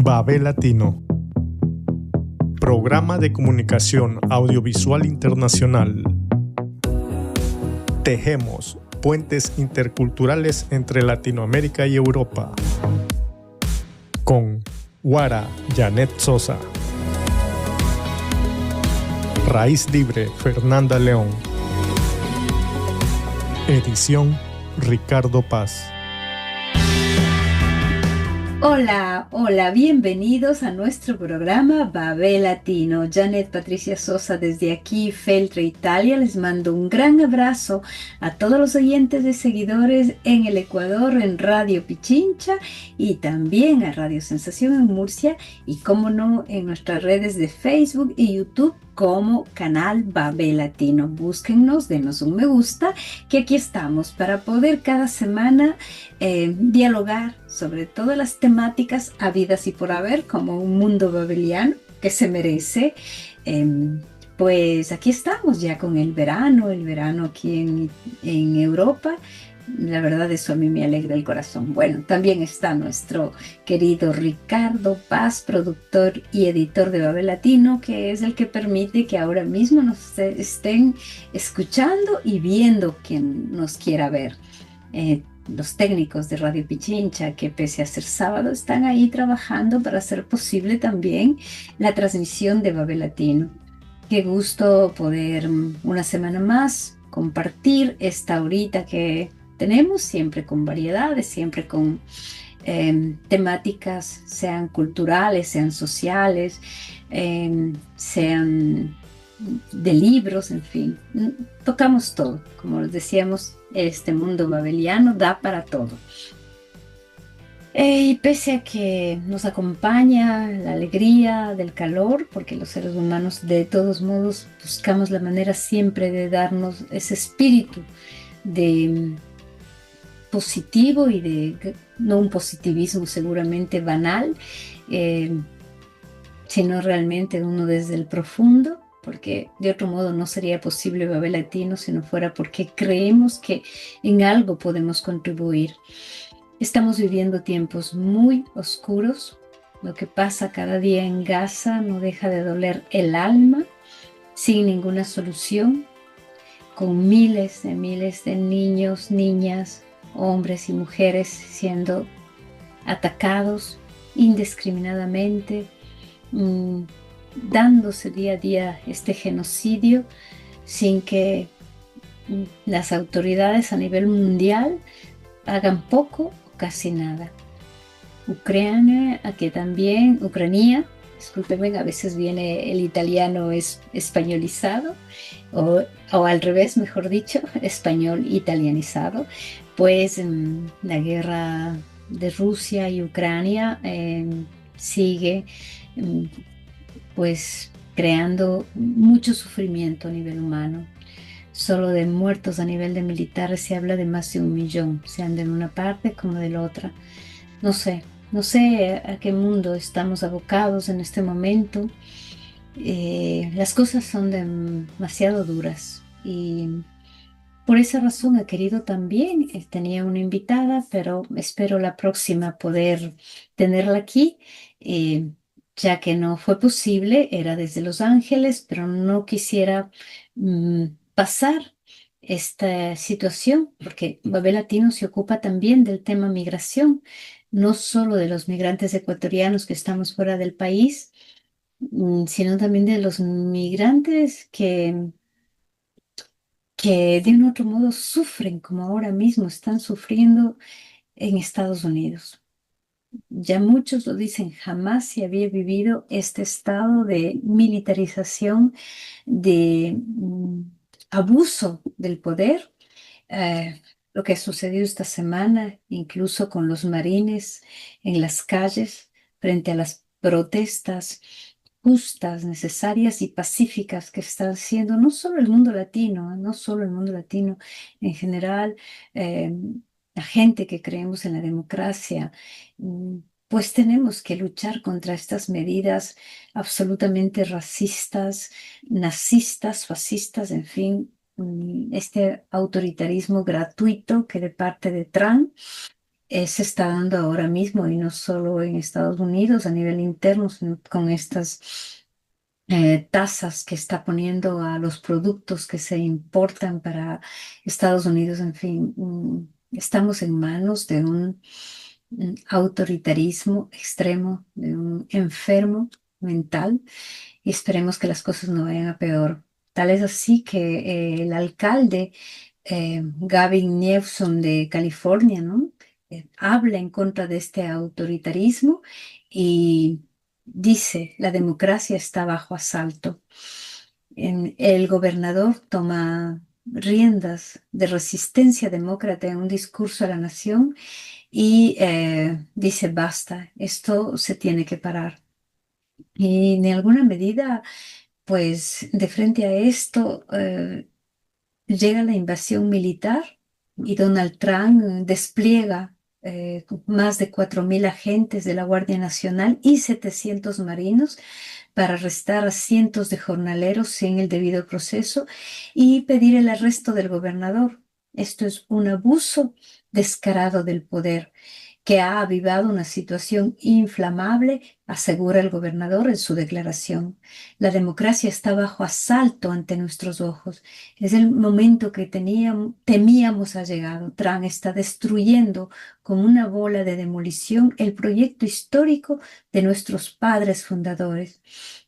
Babel Latino, programa de comunicación audiovisual internacional. Tejemos puentes interculturales entre Latinoamérica y Europa. Con Guara Janet Sosa. Raíz Libre Fernanda León. Edición Ricardo Paz. Hola, bienvenidos a nuestro programa Babel Latino. Janet Patricia Sosa desde aquí, Feltre, Italia. Les mando un gran abrazo a todos los oyentes y seguidores en el Ecuador, en Radio Pichincha y también a Radio Sensación en Murcia y, como no, en nuestras redes de Facebook y YouTube como Canal Babel Latino. Búsquennos, denos un me gusta, que aquí estamos para poder cada semana dialogar sobre todas las temáticas habidas y por haber, como un mundo babeliano que se merece. Pues aquí estamos ya con el verano aquí en Europa. La verdad, eso a mí me alegra el corazón. Bueno, también está nuestro querido Ricardo Paz, productor y editor de Babel Latino, que es el que permite que ahora mismo nos estén escuchando y viendo quien nos quiera ver. Los técnicos de Radio Pichincha, que pese a ser sábado, están ahí trabajando para hacer posible también la transmisión de Babel Latino. Qué gusto poder una semana más compartir esta horita que tenemos, siempre con variedades, siempre con temáticas, sean culturales, sean sociales, sean de libros, en fin. Tocamos todo, como les decíamos, este mundo babeliano da para todo. Y pese a que nos acompaña la alegría del calor, porque los seres humanos de todos modos buscamos la manera siempre de darnos ese espíritu de positivo y de no un positivismo seguramente banal, sino realmente uno desde el profundo, porque de otro modo no sería posible Babel Latino si no fuera porque creemos que en algo podemos contribuir. Estamos viviendo tiempos muy oscuros. Lo que pasa cada día en Gaza no deja de doler el alma, sin ninguna solución, con miles de niños, niñas, hombres y mujeres siendo atacados indiscriminadamente, dándose día a día este genocidio sin que las autoridades a nivel mundial hagan poco o casi nada. Ucrania, discúlpenme, a veces viene el italiano españolizado, o al revés, mejor dicho, español italianizado, pues la guerra de Rusia y Ucrania sigue pues creando mucho sufrimiento a nivel humano. Solo de muertos a nivel de militares se habla de más de 1 millón, sean de una parte como de la otra. No sé a qué mundo estamos abocados en este momento. Las cosas son demasiado duras y por esa razón he querido también, tenía una invitada, pero espero la próxima poder tenerla aquí, ya que no fue posible, era desde Los Ángeles, pero no quisiera pasar esta situación, porque Babel Latino se ocupa también del tema migración, no solo de los migrantes ecuatorianos que estamos fuera del país, sino también de los migrantes que de un otro modo sufren, como ahora mismo están sufriendo en Estados Unidos. Ya muchos lo dicen, jamás se había vivido este estado de militarización, de abuso del poder. Lo que sucedió esta semana, incluso con los marines en las calles, frente a las protestas justas, necesarias y pacíficas que está haciendo no solo el mundo latino, en general, la gente que creemos en la democracia, pues tenemos que luchar contra estas medidas absolutamente racistas, nazistas, fascistas, en fin, este autoritarismo gratuito que de parte de Trump se está dando ahora mismo y no solo en Estados Unidos a nivel interno, sino con estas tasas que está poniendo a los productos que se importan para Estados Unidos. En fin, estamos en manos de un autoritarismo extremo, de un enfermo mental y esperemos que las cosas no vayan a peor. Tal es así que el alcalde Gavin Newsom de California, ¿no? Habla en contra de este autoritarismo y dice, la democracia está bajo asalto. El gobernador toma riendas de resistencia demócrata en un discurso a la nación y dice, basta, esto se tiene que parar. Y en alguna medida, pues de frente a esto, llega la invasión militar y Donald Trump despliega más de 4.000 agentes de la Guardia Nacional y 700 marinos para arrestar a cientos de jornaleros sin el debido proceso y pedir el arresto del gobernador. Esto es un abuso descarado del poder que ha avivado una situación inflamable, asegura el gobernador en su declaración. La democracia está bajo asalto ante nuestros ojos. Es el momento que temíamos ha llegado. Trump está destruyendo con una bola de demolición el proyecto histórico de nuestros padres fundadores.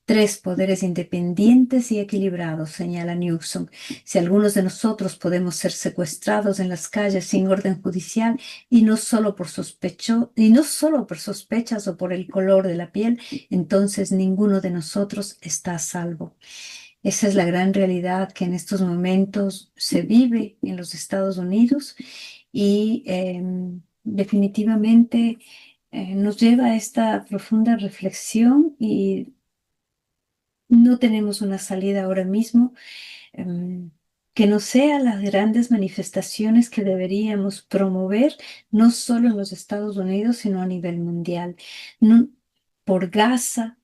Tres poderes independientes y equilibrados, señala Newsom. Si algunos de nosotros podemos ser secuestrados en las calles sin orden judicial y no solo por sospechas o por el color de la piel, entonces ninguno de nosotros está a salvo. Esa es la gran realidad que en estos momentos se vive en los Estados Unidos y definitivamente nos lleva a esta profunda reflexión y no tenemos una salida ahora mismo em, que no sea las grandes manifestaciones que deberíamos promover, no solo en los Estados Unidos, sino a nivel mundial. Por Gaza,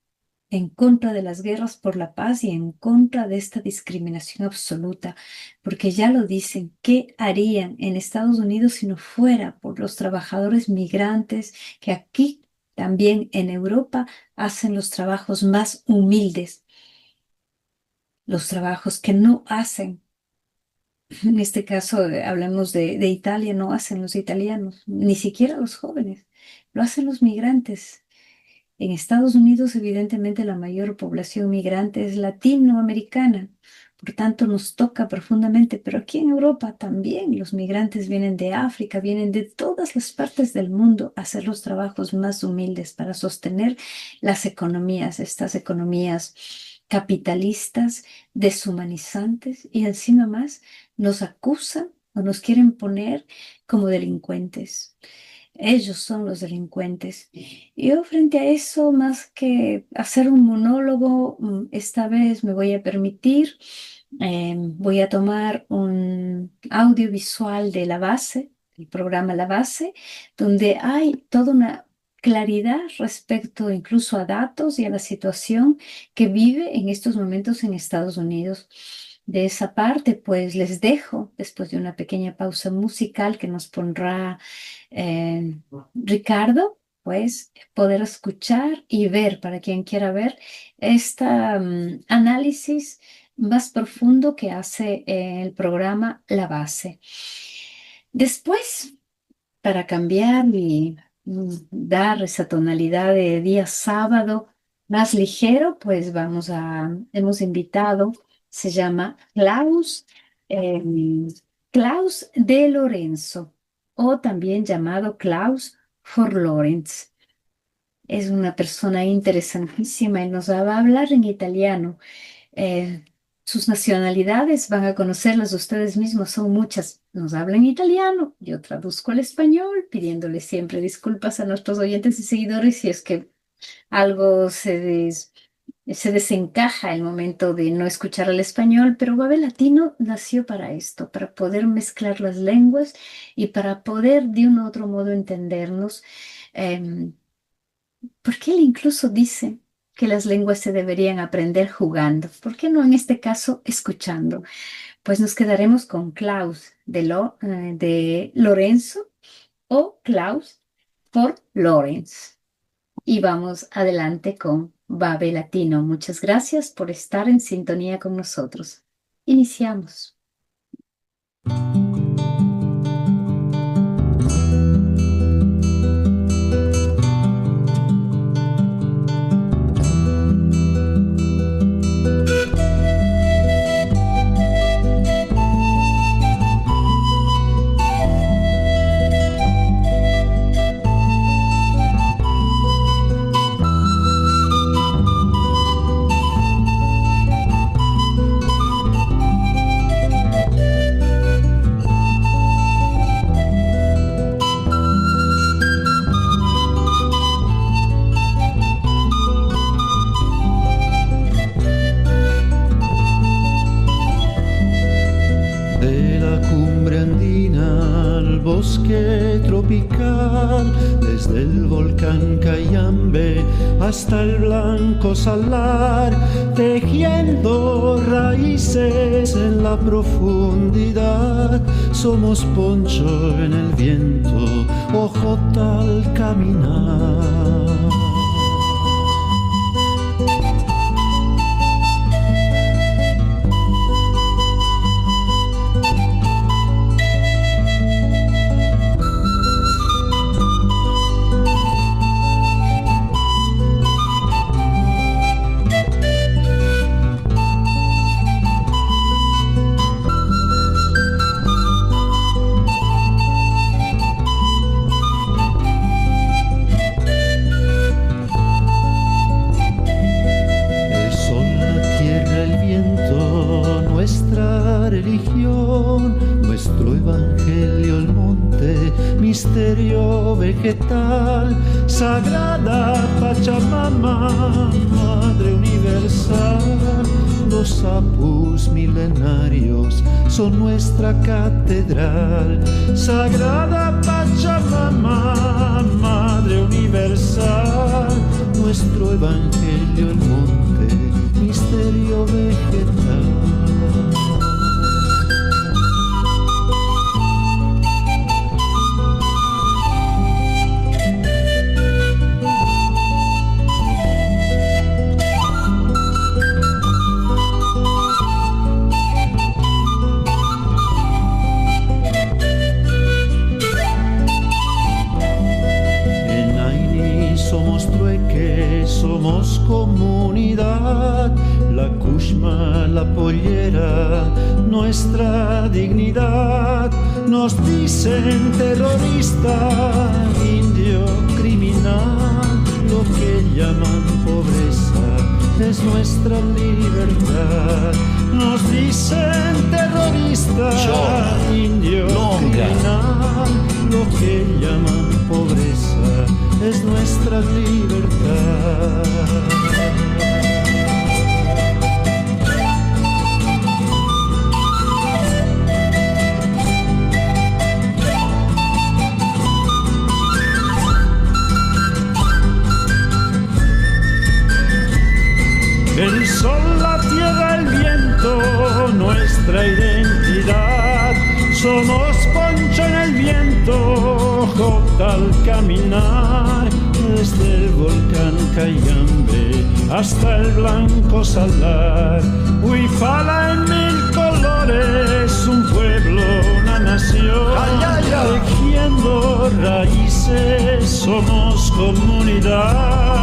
en contra de las guerras por la paz y en contra de esta discriminación absoluta, porque ya lo dicen, ¿qué harían en Estados Unidos si no fuera por los trabajadores migrantes que aquí, también en Europa, hacen los trabajos más humildes, los trabajos que no hacen? En este caso, hablamos de Italia, no hacen los italianos, ni siquiera los jóvenes, lo hacen los migrantes. En Estados Unidos, evidentemente, la mayor población migrante es latinoamericana, por tanto, nos toca profundamente, pero aquí en Europa también los migrantes vienen de África, vienen de todas las partes del mundo a hacer los trabajos más humildes para sostener las economías, estas economías capitalistas, deshumanizantes y encima más nos acusan o nos quieren poner como delincuentes. Ellos son los delincuentes. Y yo frente a eso, más que hacer un monólogo, esta vez me voy a permitir, voy a tomar un audiovisual de La Base, el programa La Base, donde hay toda una claridad respecto incluso a datos y a la situación que vive en estos momentos en Estados Unidos. De esa parte, pues les dejo, después de una pequeña pausa musical que nos pondrá Ricardo, pues poder escuchar y ver, para quien quiera ver, este análisis más profundo que hace el programa La Base. Después, para cambiar y dar esa tonalidad de día sábado más ligero, pues hemos invitado, se llama Klaus de Lorenzo, o también llamado Klaus for Lorenz. Es una persona interesantísima y nos va a hablar en italiano. Eh, Sus nacionalidades van a conocerlas ustedes mismos, son muchas. Nos habla en italiano, yo traduzco al español, pidiéndole siempre disculpas a nuestros oyentes y seguidores si es que algo se desencaja el momento de no escuchar el español, pero Babel Latino nació para esto, para poder mezclar las lenguas y para poder de un u otro modo entendernos. Em, Porque él incluso dice que las lenguas se deberían aprender jugando. ¿Por qué no en este caso escuchando? Pues nos quedaremos con Klaus de Lorenzo o Klaus por Lawrence. Y vamos adelante con Babe Latino. Muchas gracias por estar en sintonía con nosotros. Iniciamos. Bosque tropical, desde el volcán Cayambe hasta el blanco salar, tejiendo raíces en la profundidad. Somos poncho en el viento, ojota al caminar. Nuestro evangelio, el monte, misterio vegetal, sagrada Pachamama, Madre universal. Los apus milenarios son nuestra catedral, sagrada Pachamama, Madre universal. Nuestro evangelio, el monte, misterio vegetal. Somos comunidad, la Kushma, la pollera, nuestra dignidad. Nos dicen terrorista, indio, criminal, lo que llaman pobreza es nuestra libertad. Nos dicen terrorista, indio, criminal, lo que llaman pobreza es nuestra libertad. El sol, la tierra, el viento, nuestra identidad. Somos poncho en el viento, jota al caminar, desde el volcán Cayambe hasta el blanco salar. Huifala en mil colores, un pueblo, una nación, tejiendo raíces, somos comunidad.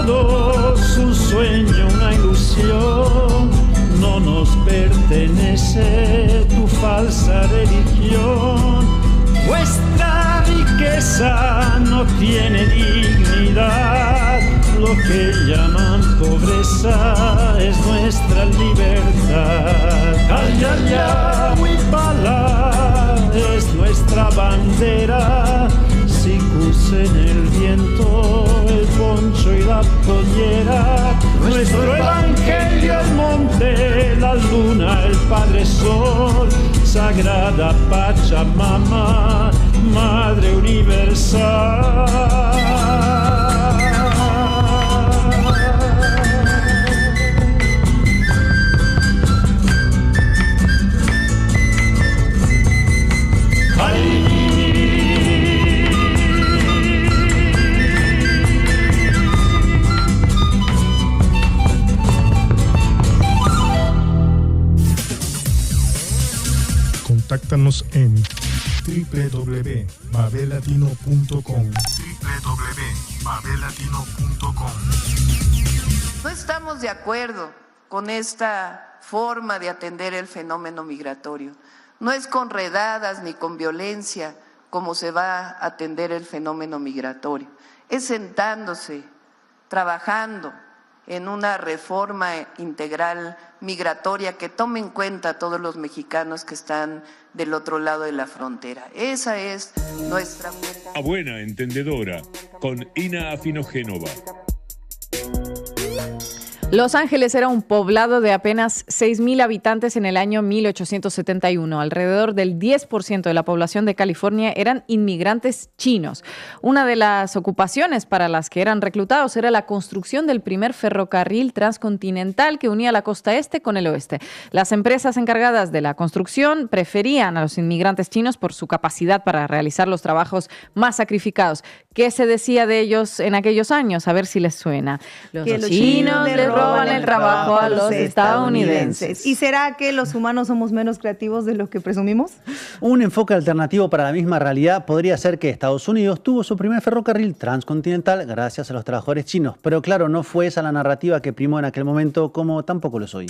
Todos un sueño, una ilusión, no nos pertenece tu falsa religión. Vuestra riqueza no tiene dignidad, lo que llaman pobreza es nuestra libertad. Ayaya, Huipala es nuestra bandera, Sikus en el viento, el poncho y la pollera, Nuestro evangelio, el monte, la luna, el Padre Sol, sagrada Pachamama, Madre Universal. Contáctanos en www.babelatino.com. www.babelatino.com. No estamos de acuerdo con esta forma de atender el fenómeno migratorio. No es con redadas ni con violencia como se va a atender el fenómeno migratorio. Es sentándose, trabajando en una reforma integral migratoria que tome en cuenta a todos los mexicanos que están del otro lado de la frontera. Esa es nuestra... A buena entendedora, con Ina Afinogénova. Los Ángeles era un poblado de apenas 6,000 habitantes en el año 1871. Alrededor del 10% de la población de California eran inmigrantes chinos. Una de las ocupaciones para las que eran reclutados era la construcción del primer ferrocarril transcontinental que unía la costa este con el oeste. Las empresas encargadas de la construcción preferían a los inmigrantes chinos por su capacidad para realizar los trabajos más sacrificados. ¿Qué se decía de ellos en aquellos años? A ver si les suena. Los chinos le roban el trabajo a los estadounidenses. ¿Y será que los humanos somos menos creativos de lo que presumimos? Un enfoque alternativo para la misma realidad podría ser que Estados Unidos tuvo su primer ferrocarril transcontinental gracias a los trabajadores chinos. Pero claro, no fue esa la narrativa que primó en aquel momento, como tampoco lo es hoy.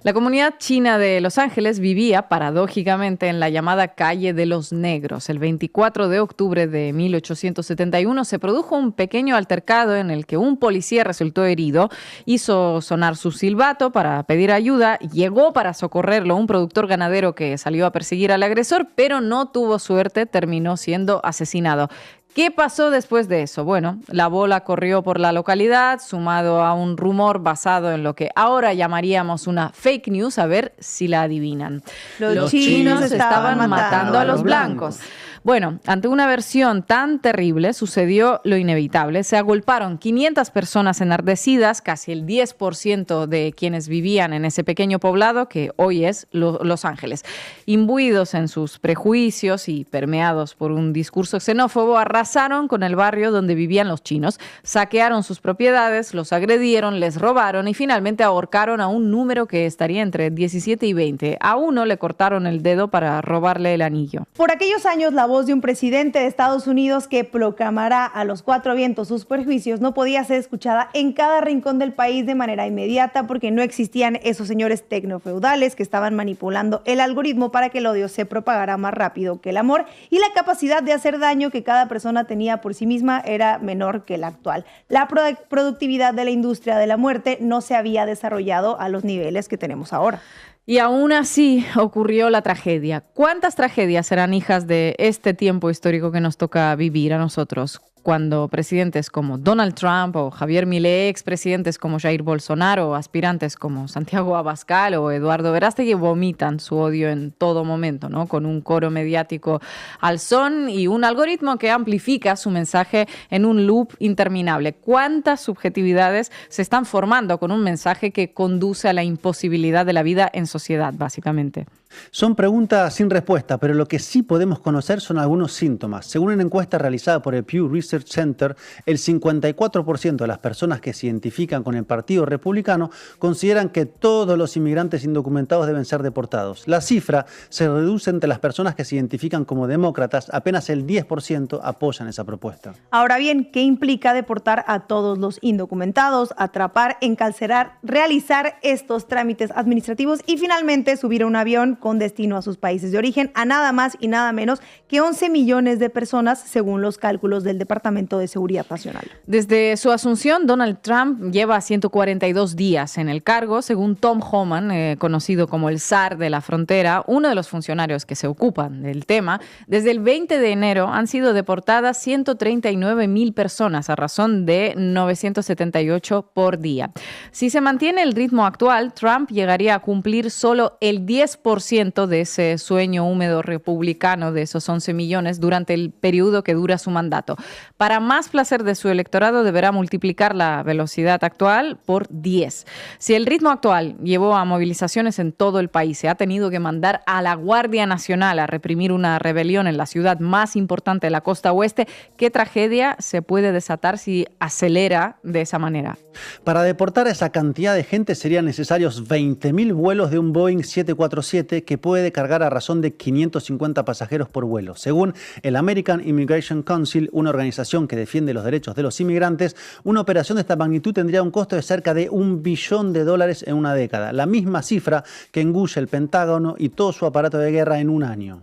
La comunidad china de Los Ángeles vivía, paradójicamente, en la llamada Calle de los Negros. El 24 de octubre de 1871 se produjo un pequeño altercado en el que un policía resultó herido, hizo sonar su silbato para pedir ayuda, llegó para socorrerlo un productor ganadero que salió a perseguir al agresor, pero no tuvo suerte, terminó siendo asesinado. ¿Qué pasó después de eso? Bueno, la bola corrió por la localidad, sumado a un rumor basado en lo que ahora llamaríamos una fake news, a ver si la adivinan. Los chinos estaban matando a los blancos. Bueno, ante una versión tan terrible sucedió lo inevitable. Se agolparon 500 personas enardecidas, casi el 10% de quienes vivían en ese pequeño poblado que hoy es Los Ángeles. Imbuidos en sus prejuicios y permeados por un discurso xenófobo, arrasaron con el barrio donde vivían los chinos, saquearon sus propiedades, los agredieron, les robaron y finalmente ahorcaron a un número que estaría entre 17 y 20. A uno le cortaron el dedo para robarle el anillo. Por aquellos años, la voz de un presidente de Estados Unidos que proclamará a los cuatro vientos sus prejuicios no podía ser escuchada en cada rincón del país de manera inmediata porque no existían esos señores tecnofeudales que estaban manipulando el algoritmo para que el odio se propagara más rápido que el amor, y la capacidad de hacer daño que cada persona tenía por sí misma era menor que la actual. La productividad de la industria de la muerte no se había desarrollado a los niveles que tenemos ahora. Y aún así ocurrió la tragedia. ¿Cuántas tragedias serán hijas de este tiempo histórico que nos toca vivir a nosotros? Cuando presidentes como Donald Trump o Javier Milei, expresidentes como Jair Bolsonaro, aspirantes como Santiago Abascal o Eduardo Verástegui vomitan su odio en todo momento, ¿no? Con un coro mediático al son y un algoritmo que amplifica su mensaje en un loop interminable. ¿Cuántas subjetividades se están formando con un mensaje que conduce a la imposibilidad de la vida en sociedad, básicamente? Son preguntas sin respuesta, pero lo que sí podemos conocer son algunos síntomas. Según una encuesta realizada por el Pew Research Center, el 54% de las personas que se identifican con el Partido Republicano consideran que todos los inmigrantes indocumentados deben ser deportados. La cifra se reduce entre las personas que se identifican como demócratas, apenas el 10% apoyan esa propuesta. Ahora bien, ¿qué implica deportar a todos los indocumentados, atrapar, encarcelar, realizar estos trámites administrativos y finalmente subir a un avión con destino a sus países de origen, a nada más y nada menos que 11 millones de personas, según los cálculos del Departamento de Seguridad Nacional. Desde su asunción, Donald Trump lleva 142 días en el cargo, según Tom Homan, conocido como el zar de la frontera, uno de los funcionarios que se ocupan del tema. Desde el 20 de enero han sido deportadas 139,000 personas a razón de 978 por día. Si se mantiene el ritmo actual, Trump llegaría a cumplir solo el 10% de ese sueño húmedo republicano de esos 11 millones durante el periodo que dura su mandato. Para más placer de su electorado, deberá multiplicar la velocidad actual por 10. Si el ritmo actual llevó a movilizaciones en todo el país, se ha tenido que mandar a la Guardia Nacional a reprimir una rebelión en la ciudad más importante de la costa oeste, ¿qué tragedia se puede desatar si acelera de esa manera? Para deportar a esa cantidad de gente serían necesarios 20.000 vuelos de un Boeing 747 que puede cargar a razón de 550 pasajeros por vuelo. Según el American Immigration Council, una organización que defiende los derechos de los inmigrantes, una operación de esta magnitud tendría un costo de cerca de $1 billón en una década, la misma cifra que engulle el Pentágono y todo su aparato de guerra en un año.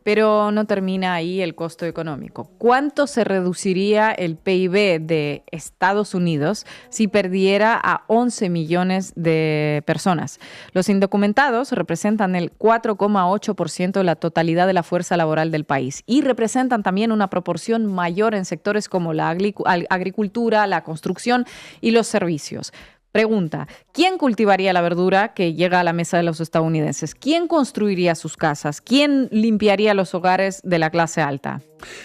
Pero no termina ahí el costo económico. ¿Cuánto se reduciría el PIB de Estados Unidos si perdiera a 11 millones de personas? Los indocumentados representan el 4,8% de la totalidad de la fuerza laboral del país y representan también una proporción mayor en sectores como la agricultura, la construcción y los servicios. Pregunta, ¿quién cultivaría la verdura que llega a la mesa de los estadounidenses? ¿Quién construiría sus casas? ¿Quién limpiaría los hogares de la clase alta?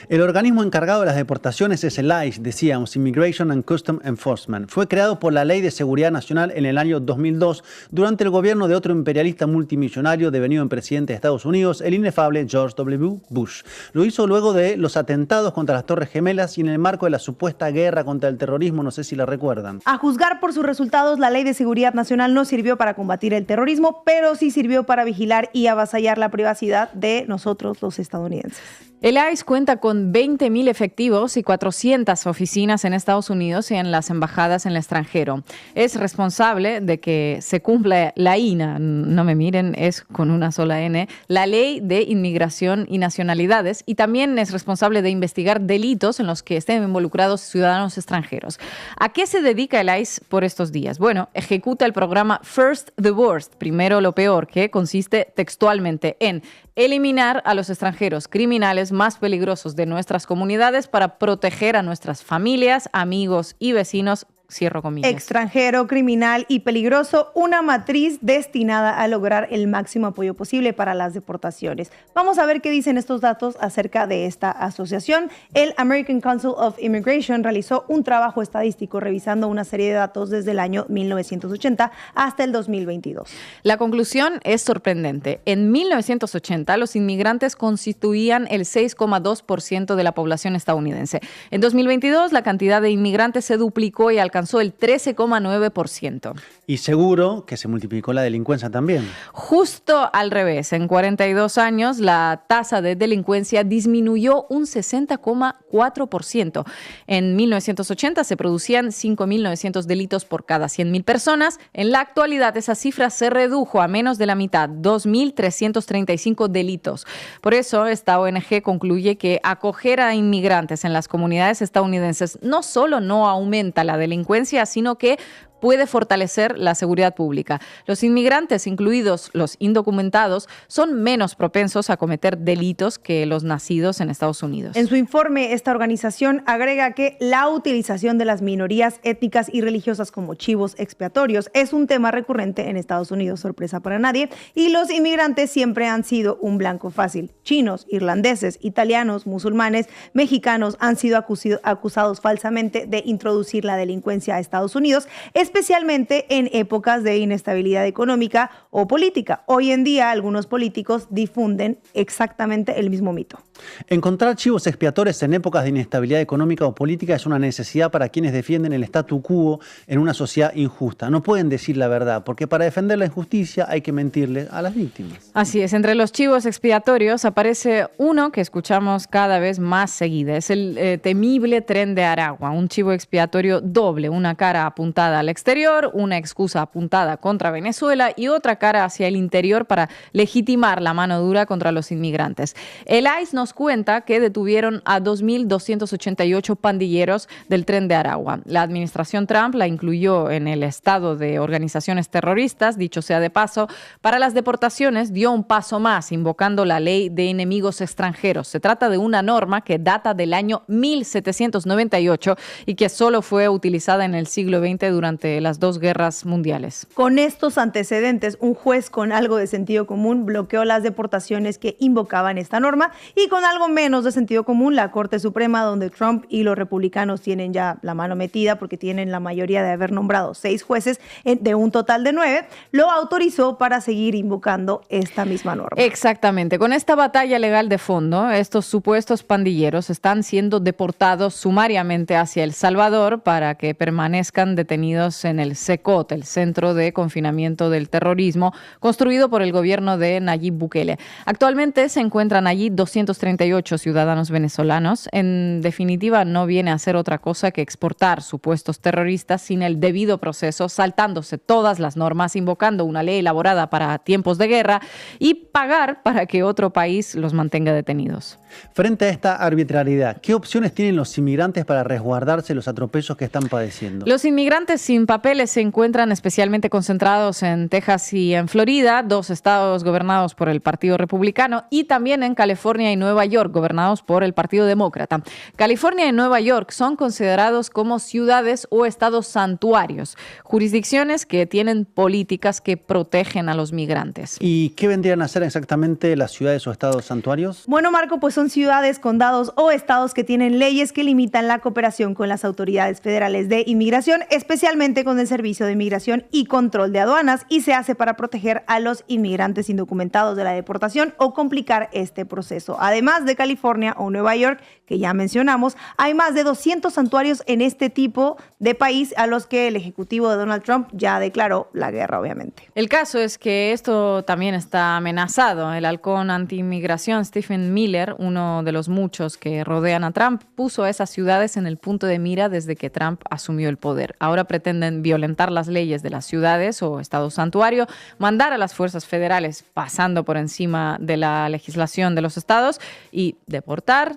El organismo encargado de las deportaciones es el ICE, decíamos, Immigration and Customs Enforcement. Fue creado por la Ley de Seguridad Nacional en el año 2002 durante el gobierno de otro imperialista multimillonario devenido en presidente de Estados Unidos, el inefable George W. Bush. Lo hizo luego de los atentados contra las Torres Gemelas y en el marco de la supuesta guerra contra el terrorismo, no sé si la recuerdan. A juzgar por sus resultados, la Ley de Seguridad Nacional no sirvió para combatir el terrorismo, pero sí sirvió para vigilar y avasallar la privacidad de nosotros, los estadounidenses. El ICE cuenta con 20,000 efectivos y 400 oficinas en Estados Unidos y en las embajadas en el extranjero. Es responsable de que se cumpla la INA, no me miren, es con una sola N, la Ley de Inmigración y Nacionalidades, y también es responsable de investigar delitos en los que estén involucrados ciudadanos extranjeros. ¿A qué se dedica el ICE por estos días? Bueno, ejecuta el programa First the Worst, primero lo peor, que consiste textualmente en eliminar a los extranjeros criminales más peligrosos de nuestras comunidades para proteger a nuestras familias, amigos y vecinos. Cierro comillas. Extranjero, criminal y peligroso, una matriz destinada a lograr el máximo apoyo posible para las deportaciones. Vamos a ver qué dicen estos datos acerca de esta asociación. El American Council of Immigration realizó un trabajo estadístico revisando una serie de datos desde el año 1980 hasta el 2022. La conclusión es sorprendente. En 1980, los inmigrantes constituían el 6,2% de la población estadounidense. En 2022, la cantidad de inmigrantes se duplicó y alcanzó el 13,9%. Y seguro que se multiplicó la delincuencia también. Justo al revés. En 42 años, la tasa de delincuencia disminuyó un 60,4%. En 1980 se producían 5.900 delitos por cada 100.000 personas. En la actualidad, esa cifra se redujo a menos de la mitad, 2.335 delitos. Por eso, esta ONG concluye que acoger a inmigrantes en las comunidades estadounidenses no solo no aumenta la delincuencia, sino que puede fortalecer la seguridad pública. Los inmigrantes, incluidos los indocumentados, son menos propensos a cometer delitos que los nacidos en Estados Unidos. En su informe, esta organización agrega que la utilización de las minorías étnicas y religiosas como chivos expiatorios es un tema recurrente en Estados Unidos, sorpresa para nadie, y los inmigrantes siempre han sido un blanco fácil. Chinos, irlandeses, italianos, musulmanes, mexicanos han sido acusados falsamente de introducir la delincuencia a Estados Unidos, especialmente en épocas de inestabilidad económica o política. Hoy en día, algunos políticos difunden exactamente el mismo mito. Encontrar chivos expiatorios en épocas de inestabilidad económica o política es una necesidad para quienes defienden el statu quo en una sociedad injusta. No pueden decir la verdad, porque para defender la injusticia hay que mentirle a las víctimas. Así es, entre los chivos expiatorios aparece uno que escuchamos cada vez más seguida. Es el temible Tren de Aragua, un chivo expiatorio doble, una cara apuntada al exterior, una excusa apuntada contra Venezuela y otra cara cara hacia el interior para legitimar la mano dura contra los inmigrantes. El ICE nos cuenta que detuvieron a 2.288 pandilleros del Tren de Aragua. La administración Trump la incluyó en el estado de organizaciones terroristas, dicho sea de paso. Para las deportaciones dio un paso más, invocando la ley de enemigos extranjeros. Se trata de una norma que data del año 1798 y que solo fue utilizada en el siglo XX durante las dos guerras mundiales. Con estos antecedentes, un juez con algo de sentido común bloqueó las deportaciones que invocaban esta norma, y con algo menos de sentido común, la Corte Suprema, donde Trump y los republicanos tienen ya la mano metida porque tienen la mayoría de haber nombrado 6 jueces de un total de 9, lo autorizó para seguir invocando esta misma norma. Exactamente. Con esta batalla legal de fondo, estos supuestos pandilleros están siendo deportados sumariamente hacia El Salvador para que permanezcan detenidos en el CECOT, el Centro de Confinamiento del Terrorismo, construido por el gobierno de Nayib Bukele. Actualmente se encuentran allí 238 ciudadanos venezolanos. En definitiva, no viene a ser otra cosa que exportar supuestos terroristas sin el debido proceso, saltándose todas las normas, invocando una ley elaborada para tiempos de guerra y pagar para que otro país los mantenga detenidos. Frente a esta arbitrariedad, ¿qué opciones tienen los inmigrantes para resguardarse de los atropellos que están padeciendo? Los inmigrantes sin papeles se encuentran especialmente concentrados en Texas y en Florida, 2 estados gobernados por el Partido Republicano, y también en California y Nueva York, gobernados por el Partido Demócrata. California y Nueva York son considerados como ciudades o estados santuarios, jurisdicciones que tienen políticas que protegen a los migrantes. ¿Y qué vendrían a ser exactamente las ciudades o estados santuarios? Bueno, Marco, pues son ciudades, condados o estados que tienen leyes que limitan la cooperación con las autoridades federales de inmigración, especialmente con el Servicio de Inmigración y Control de Aduanas, y se hace para proteger a los inmigrantes indocumentados de la deportación o complicar este proceso. Además de California o Nueva York, que ya mencionamos, hay más de 200 santuarios en este tipo de país a los que el ejecutivo de Donald Trump ya declaró la guerra, obviamente. El caso es que esto también está amenazado. El halcón anti-inmigración Stephen Miller, uno de los muchos que rodean a Trump, puso a esas ciudades en el punto de mira desde que Trump asumió el poder. Ahora pretenden violentar las leyes de las ciudades o estado santuario, mandar a las fuerzas federales pasando por encima de la legislación de los estados y deportar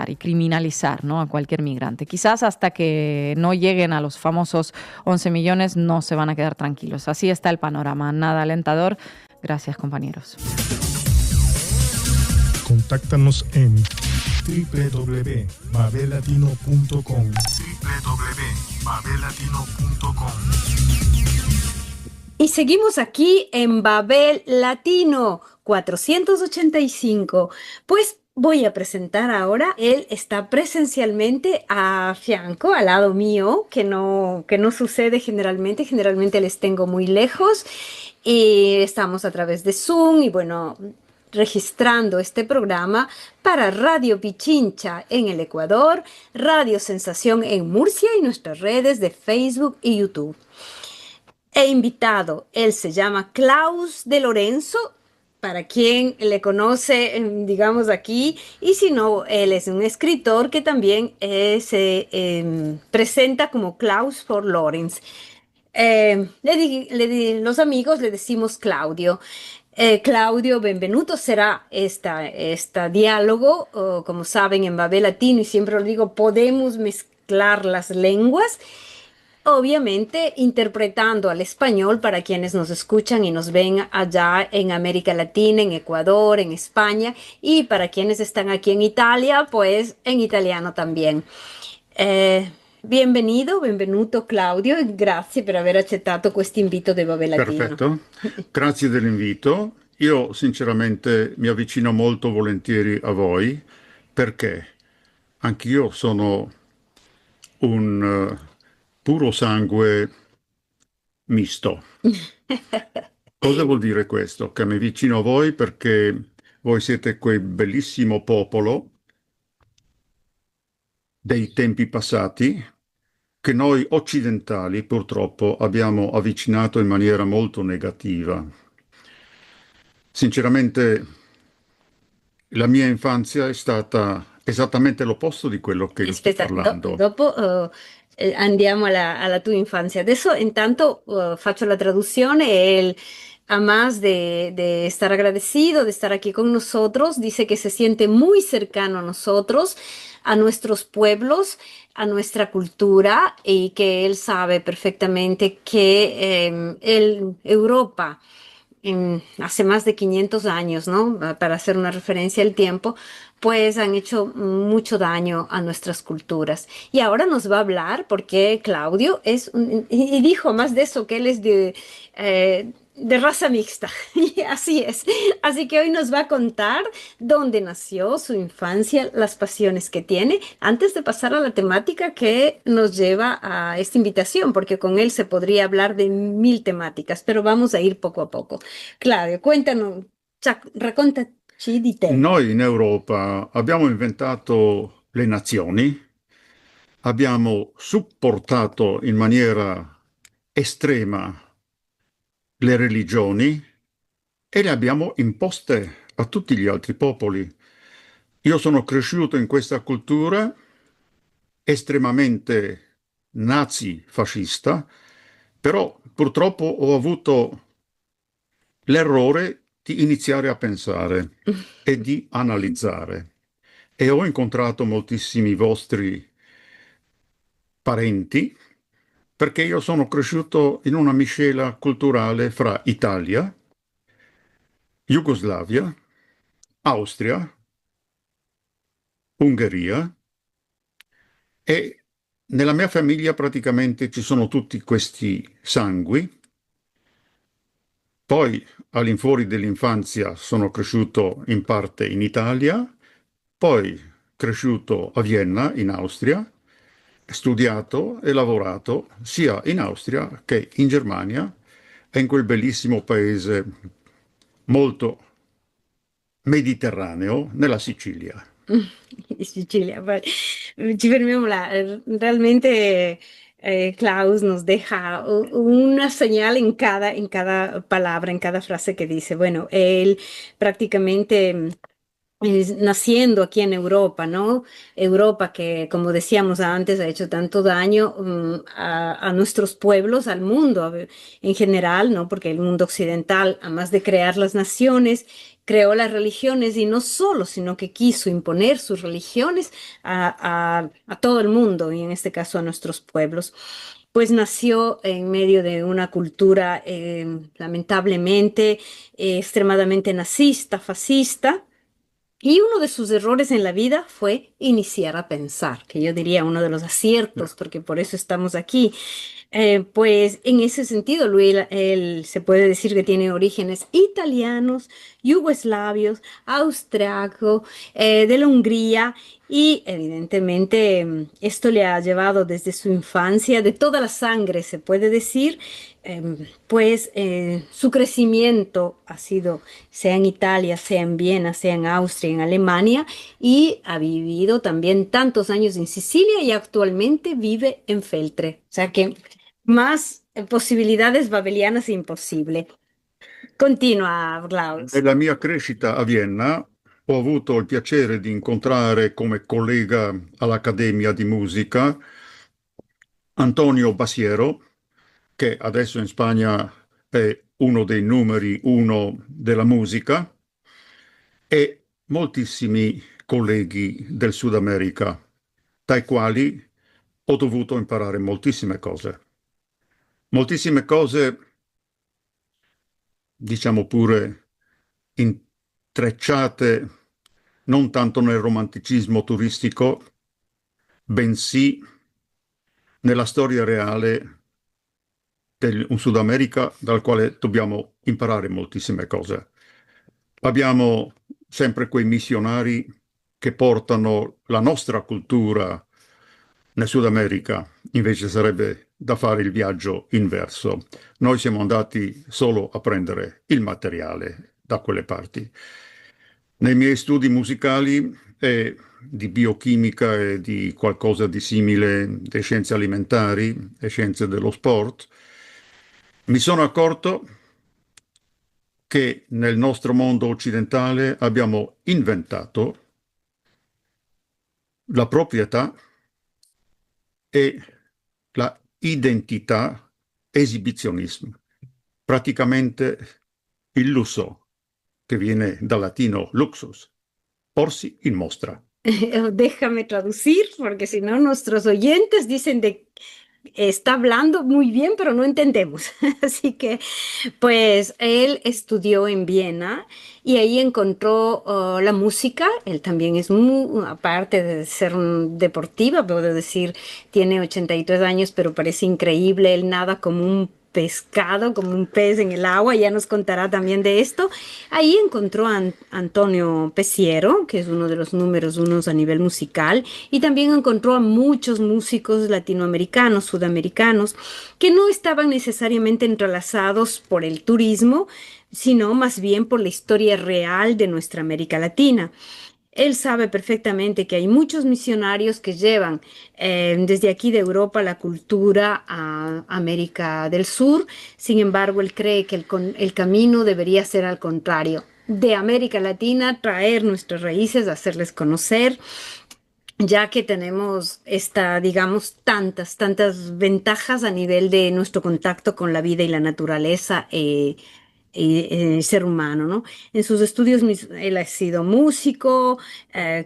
y criminalizar, ¿no?, a cualquier migrante. Quizás hasta que no lleguen a los famosos 11 millones no se van a quedar tranquilos. Así está el panorama. Nada alentador. Gracias, compañeros. Contáctanos en www.babelatino.com. Y seguimos aquí en Babel Latino 485. Pues voy a presentar ahora. Él está presencialmente a Fianco, al lado mío, que no sucede generalmente. Generalmente les tengo muy lejos y estamos a través de Zoom y bueno, registrando este programa para Radio Pichincha en el Ecuador, Radio Sensación en Murcia y nuestras redes de Facebook y YouTube. He invitado, él se llama Klaus de Lorenzo, para quien le conoce, digamos aquí, y si no, él es un escritor que también se presenta como Klaus for Lorenz. Los amigos le decimos Claudio. Claudio Benvenuto será esta diálogo, como saben, en Babel Latino, y siempre lo digo, podemos mezclar las lenguas, obviamente interpretando al español para quienes nos escuchan y nos ven allá en América Latina, en Ecuador, en España, y para quienes están aquí en Italia, pues en italiano también. Benvenuto Claudio, e grazie per aver accettato questo invito di Babel Latino. Perfetto, grazie dell'invito. Io sinceramente mi avvicino molto volentieri a voi perché anch'io sono un puro sangue misto. Cosa vuol dire questo? Che mi avvicino a voi perché voi siete quel bellissimo popolo dei tempi passati che noi occidentali purtroppo abbiamo avvicinato in maniera molto negativa. Sinceramente la mia infanzia è stata esattamente l'opposto di quello che sto parlando. Dopo andiamo alla tua infanzia. Adesso intanto faccio la traduzione. Él, a más de estar agradecido de estar aquí con nosotros, dice que se siente muy cercano a nosotros, a nuestros pueblos, a nuestra cultura y que él sabe perfectamente que Europa hace más de 500 años, ¿no? Para hacer una referencia al tiempo, pues han hecho mucho daño a nuestras culturas. Y ahora nos va a hablar porque Claudio y dijo más de eso, que él es de raza mixta. Y así es. Así que hoy nos va a contar dónde nació, su infancia, las pasiones que tiene, antes de pasar a la temática que nos lleva a esta invitación, porque con él se podría hablar de 1000 temáticas, pero vamos a ir poco a poco. Claudio, cuéntanos, raccontaci di te. Noi in Europa abbiamo inventato le nazioni, abbiamo supportato in maniera estrema le religioni e le abbiamo imposte a tutti gli altri popoli. Io sono cresciuto in questa cultura estremamente nazi-fascista, però purtroppo ho avuto l'errore di iniziare a pensare e di analizzare. E ho incontrato moltissimi vostri parenti perché io sono cresciuto in una miscela culturale fra Italia, Jugoslavia, Austria, Ungheria e nella mia famiglia praticamente ci sono tutti questi sangui. Poi all'infuori dell'infanzia sono cresciuto in parte in Italia, poi cresciuto a Vienna, in Austria, studiato e lavorato sia in Austria che in Germania e in quel bellissimo paese molto mediterraneo, nella Sicilia. Sicilia, vale. Ci fermiamo là. Realmente Klaus nos deja una señal en cada palabra, en cada frase que dice. Bueno, él prácticamente naciendo aquí en Europa, ¿no? Europa que, como decíamos antes, ha hecho tanto daño a nuestros pueblos, al mundo en general, ¿no? Porque el mundo occidental, además de crear las naciones, creó las religiones y no solo, sino que quiso imponer sus religiones a todo el mundo y en este caso a nuestros pueblos. Pues nació en medio de una cultura lamentablemente extremadamente nazista, fascista. Y uno de sus errores en la vida fue iniciar a pensar, que yo diría uno de los aciertos, porque por eso estamos aquí. Pues en ese sentido, Luis, él se puede decir que tiene orígenes italianos, yugoslavios, austriaco, de la Hungría y evidentemente esto le ha llevado desde su infancia, de toda la sangre se puede decir, pues su crecimiento ha sido sea en Italia, sea en Viena, sea en Austria, en Alemania y ha vivido también tantos años en Sicilia y actualmente vive en Feltre. O sea que más posibilidades babelianas imposible. Continua, Klaus. Nella mia crescita a Vienna ho avuto il piacere di incontrare come collega all'Accademia di Musica Antonio Basiero, che adesso in Spagna è uno dei numeri uno della musica, e moltissimi colleghi del Sud America, dai quali ho dovuto imparare moltissime cose. Moltissime cose, diciamo pure, intrecciate non tanto nel romanticismo turistico, bensì nella storia reale un Sud America dal quale dobbiamo imparare moltissime cose. Abbiamo sempre quei missionari che portano la nostra cultura nel Sud America, invece sarebbe da fare il viaggio inverso. Noi siamo andati solo a prendere il materiale da quelle parti. Nei miei studi musicali e di biochimica e di qualcosa di simile, di scienze alimentari e scienze dello sport, mi sono accorto che nel nostro mondo occidentale abbiamo inventato la proprietà e la identità esibizionismo, praticamente il lusso, che viene dal latino luxus, porsi in mostra. Déjame traducir, porque si no nuestros oyentes dicen de está hablando muy bien, pero no entendemos. Así que, pues, él estudió en Viena y ahí encontró la música. Él también es aparte de ser deportiva, puedo decir, tiene 83 años, pero parece increíble. Él nada como un pescado, como un pez en el agua, ya nos contará también de esto. Ahí encontró a Antonio Pesiero, que es uno de los números unos a nivel musical, y también encontró a muchos músicos latinoamericanos, sudamericanos, que no estaban necesariamente entrelazados por el turismo, sino más bien por la historia real de nuestra América Latina. Él sabe perfectamente que hay muchos misionarios que llevan desde aquí de Europa la cultura a América del Sur. Sin embargo, él cree que el camino debería ser al contrario. De América Latina, traer nuestras raíces, hacerles conocer, ya que tenemos digamos, tantas ventajas a nivel de nuestro contacto con la vida y la naturaleza el ser humano, ¿no? En sus estudios él ha sido músico,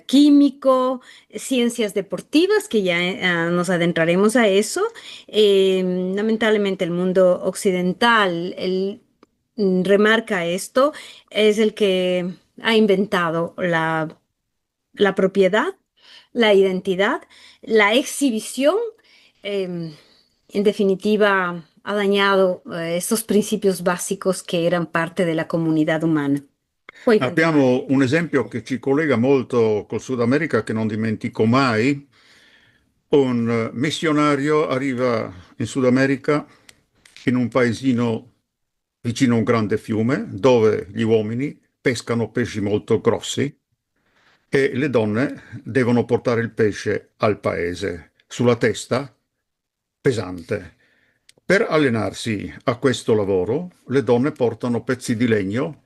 químico, ciencias deportivas, que ya nos adentraremos a eso. Lamentablemente el mundo occidental, él remarca esto, es el que ha inventado la propiedad, la identidad, la exhibición, en definitiva, ha dañado estos principios básicos che erano parte della comunità umana. Abbiamo un esempio che ci collega molto col Sud America che non dimentico mai. Un missionario arriva in Sud America in un paesino vicino a un grande fiume dove gli uomini pescano pesci molto grossi e le donne devono portare il pesce al paese sulla testa pesante. Per allenarsi a questo lavoro, le donne portano pezzi di legno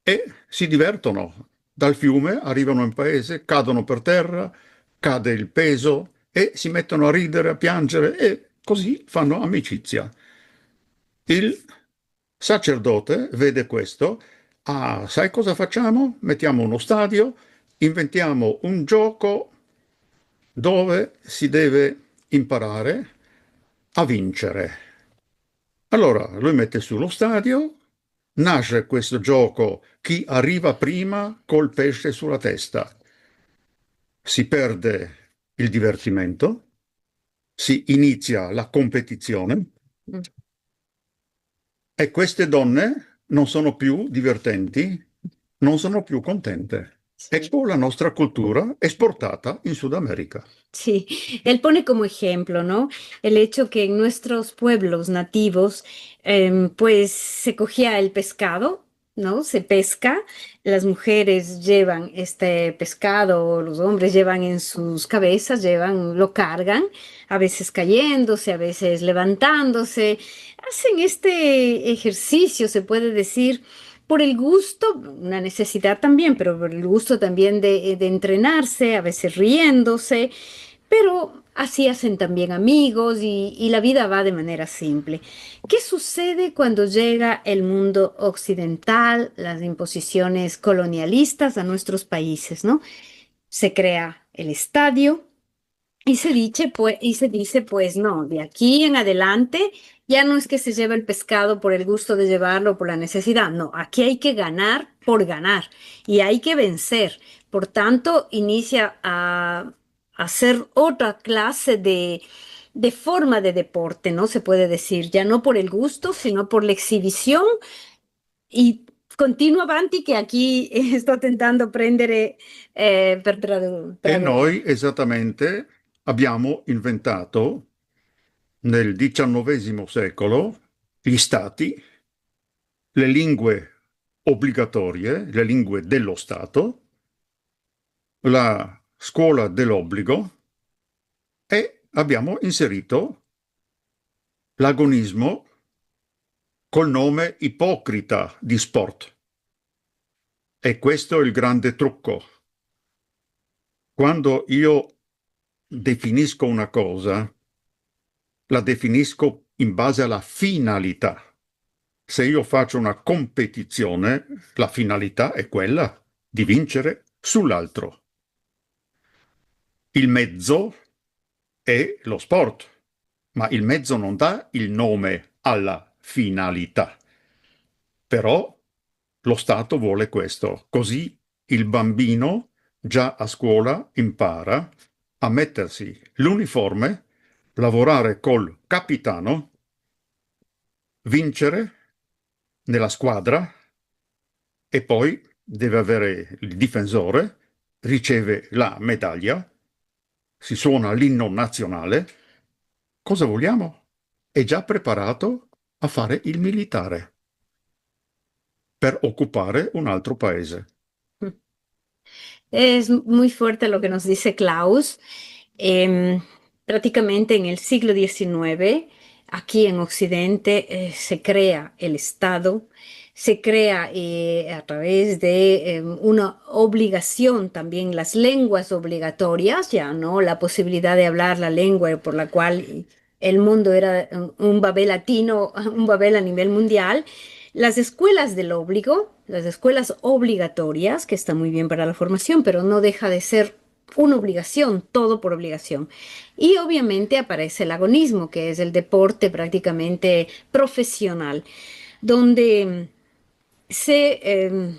e si divertono. Dal fiume arrivano in paese, cadono per terra, cade il peso e si mettono a ridere, a piangere e così fanno amicizia. Il sacerdote vede questo. Ah, sai cosa facciamo? Mettiamo uno stadio, inventiamo un gioco dove si deve imparare a vincere. Allora lui mette sullo stadio, nasce questo gioco chi arriva prima col pesce sulla testa. Si perde il divertimento, si inizia la competizione e queste donne non sono più divertenti, non sono più contente. Ecco la nostra cultura esportata in Sudamérica. Sí, él pone como ejemplo, ¿no? El hecho que en nuestros pueblos nativos, pues se cogía el pescado, ¿no? Se pesca, las mujeres llevan este pescado, los hombres llevan en sus cabezas, lo cargan, a veces cayéndose, a veces levantándose, hacen este ejercicio, se puede decir, por el gusto, una necesidad también, pero por el gusto también de entrenarse, a veces riéndose, pero así hacen también amigos y la vida va de manera simple. ¿Qué sucede cuando llega el mundo occidental, las imposiciones colonialistas a nuestros países, ¿no? Se crea el estadio y se dice, pues no, de aquí en adelante ya no es que se lleva el pescado por el gusto de llevarlo, por la necesidad, no, aquí hay que ganar por ganar y hay que vencer. Por tanto, inicia a hacer otra clase de forma de deporte, ¿no? Se puede decir, ya no por el gusto, sino por la exhibición y continua avanti che aquí sto tentando prendere per E noi esattamente abbiamo inventato nel XIX secolo gli stati, le lingue obbligatorie, le lingue dello Stato, la scuola dell'obbligo e abbiamo inserito l'agonismo col nome ipocrita di sport. E questo è il grande trucco. Quando io definisco una cosa, la definisco in base alla finalità. Se io faccio una competizione, la finalità è quella di vincere sull'altro. Il mezzo è lo sport, ma il mezzo non dà il nome alla finalità. Però lo Stato vuole questo, così il bambino già a scuola impara a mettersi l'uniforme, lavorare col capitano, vincere nella squadra e poi deve avere il difensore, riceve la medaglia, si suona l'inno nazionale. Cosa vogliamo? È già preparato a fare il militare per occupare un altro paese. Es muy fuerte lo que nos dice Klaus. Prácticamente en el siglo XIX, aquí en Occidente, se crea el Estado, se crea a través de una obligación también, las lenguas obligatorias, ya no la posibilidad de hablar la lengua por la cual el mundo era un Babel latino, un Babel a nivel mundial. Las escuelas del óbligo, las escuelas obligatorias, que está muy bien para la formación, pero no deja de ser una obligación, todo por obligación. Y obviamente aparece el agonismo, que es el deporte prácticamente profesional, donde